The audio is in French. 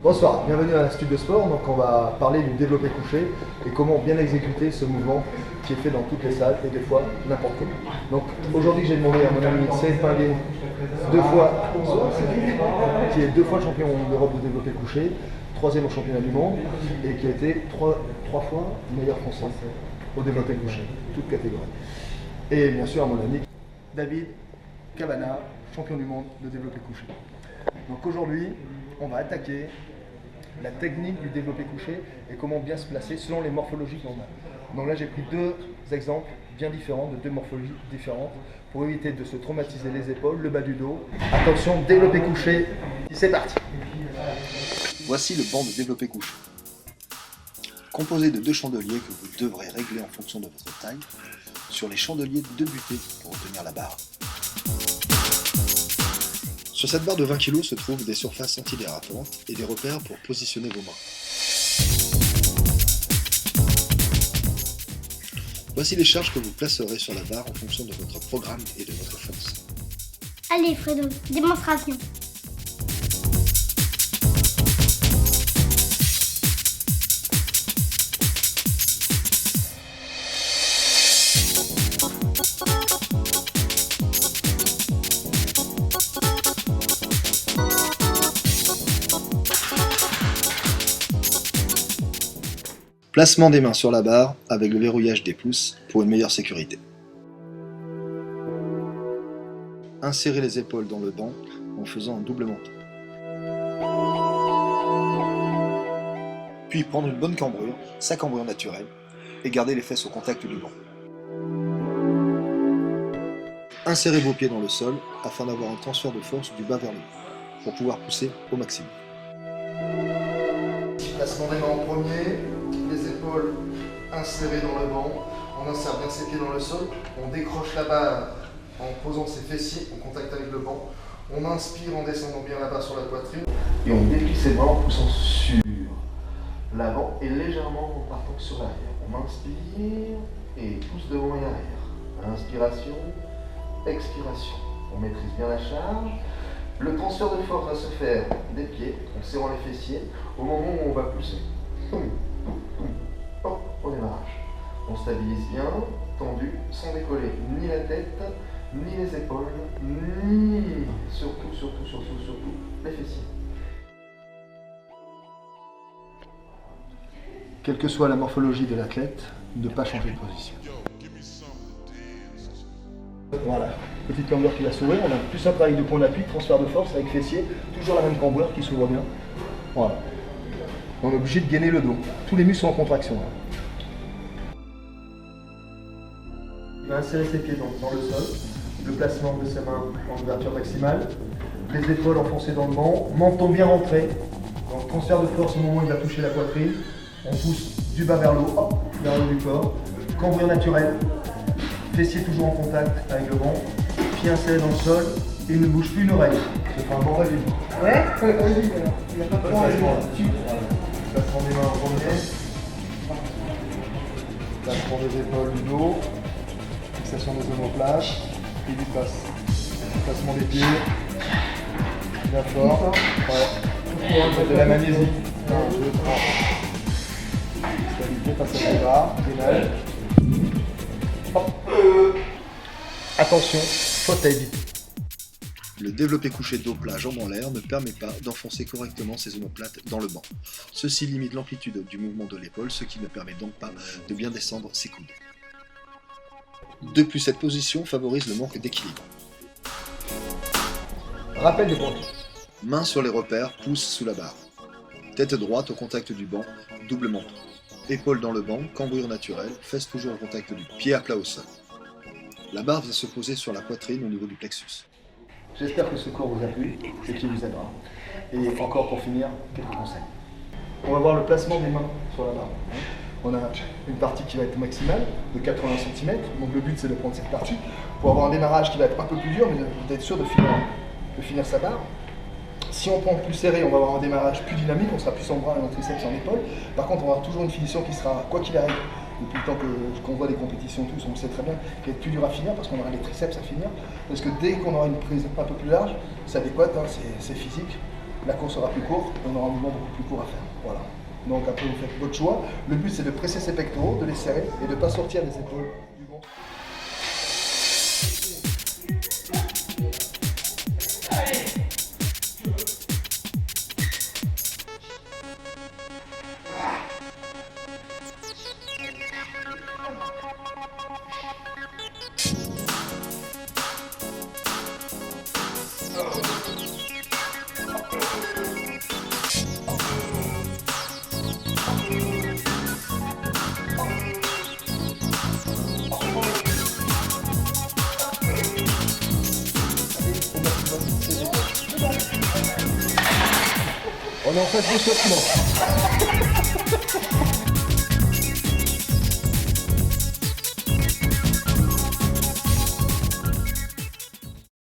Bonsoir, bienvenue à l'Institut de Sport. Donc on va parler du développé couché et comment bien exécuter ce mouvement qui est fait dans toutes les salles et des fois n'importe comment. Donc aujourd'hui j'ai demandé à mon ami Cédric Pinguet, qui est 2 fois champion d'Europe de développé couché, 3e au championnat du monde et qui a été 3 fois meilleur français au développé couché, toutes catégories. Et bien sûr à mon ami David Cabana, champion du monde de développé couché. Donc aujourd'hui on va attaquer la technique du développé couché et comment bien se placer selon les morphologies qu'on a. Donc là j'ai pris 2 exemples bien différents, de 2 morphologies différentes pour éviter de se traumatiser les épaules, le bas du dos. Attention, développé couché, c'est parti. Voici le banc de développé couché. Composé de 2 chandeliers que vous devrez régler en fonction de votre taille. Sur les chandeliers, 2 butées pour retenir la barre. Sur cette barre de 20 kg se trouvent des surfaces antidérapantes et des repères pour positionner vos mains. Voici les charges que vous placerez sur la barre en fonction de votre programme et de votre force. Allez Fredo, démonstration. Placement des mains sur la barre avec le verrouillage des pouces pour une meilleure sécurité. Insérez les épaules dans le banc en faisant un double menton. Puis prendre une bonne cambrure, sa cambrure naturelle, et garder les fesses au contact du banc. Insérez vos pieds dans le sol afin d'avoir un transfert de force du bas vers le haut, pour pouvoir pousser au maximum. Placement des mains en premier, les épaules insérées dans le banc, on insère bien ses pieds dans le sol, on décroche la barre en posant ses fessiers en contact avec le banc, on inspire en descendant bien la barre sur la poitrine et on déplie ses bras en poussant sur l'avant et légèrement en partant sur l'arrière. On inspire et pousse devant et arrière. Inspiration, expiration. On maîtrise bien la charge. Le transfert de force va se faire des pieds en serrant les fessiers au moment où on va pousser. Hop, au démarrage. On stabilise bien, tendu, sans décoller ni la tête, ni les épaules, ni surtout les fessiers. Quelle que soit la morphologie de l'athlète, ne pas changer de position. Voilà, petite cambrure qui va s'ouvrir, on a plus un travail de point d'appui, transfert de force avec fessier, toujours la même cambrure qui s'ouvre bien. Voilà. On est obligé de gainer le dos, tous les muscles sont en contraction. Là. Il va insérer ses pieds dans le sol, le placement de ses mains en ouverture maximale, les épaules enfoncées dans le banc, menton bien rentré, donc transfert de force au moment où il va toucher la poitrine, on pousse du bas vers le haut, hop, vers le haut du corps, cambrure naturelle. Fessier toujours en contact avec le banc, pied inséré dans le sol et il ne bouge plus une oreille. Ce sera un bon régime. Ouais, vas-y, il n'y a pas de problème. Placement des mains en premier. Placement des épaules du dos. Fixation des omoplates. Et du passe. Placement des pieds. Bien fort. Ouais. De la magnésie. 1, 2, 3. Stabilité face à les bras. Gainage. Attention, faute à éviter. Le développé couché dos plat jambes en l'air ne permet pas d'enfoncer correctement ses omoplates dans le banc. Ceci limite l'amplitude du mouvement de l'épaule, ce qui ne permet donc pas de bien descendre ses coudes. De plus, cette position favorise le manque d'équilibre. Rappel des points. Mains sur les repères, pouces sous la barre. Tête droite au contact du banc, double menton. Épaules dans le banc, cambrure naturelle, fesses toujours au contact du pied à plat au sol. La barre vient se poser sur la poitrine au niveau du plexus. J'espère que ce cours vous a plu et qu'il vous aidera. Et encore pour finir, quelques conseils. On va voir le placement des mains sur la barre. On a une partie qui va être maximale, de 80 cm. Donc le but c'est de prendre cette partie pour avoir un démarrage qui va être un peu plus dur, mais d'être sûr de finir sa barre. Si on prend plus serré, on va avoir un démarrage plus dynamique, on sera plus en bras et en triceps en épaule. Par contre, on aura toujours une finition qui sera, quoi qu'il arrive, depuis le temps qu'on voit les compétitions tous, on le sait très bien, qui est plus dur à finir parce qu'on aura les triceps à finir. Parce que dès qu'on aura une prise un peu plus large, c'est adéquat, hein, c'est physique. la course sera plus courte, on aura un mouvement beaucoup plus court à faire. Voilà. Donc après vous faites votre choix. Le but c'est de presser ses pectoraux, de les serrer et de ne pas sortir les épaules du ventre. On est en phase de sautement.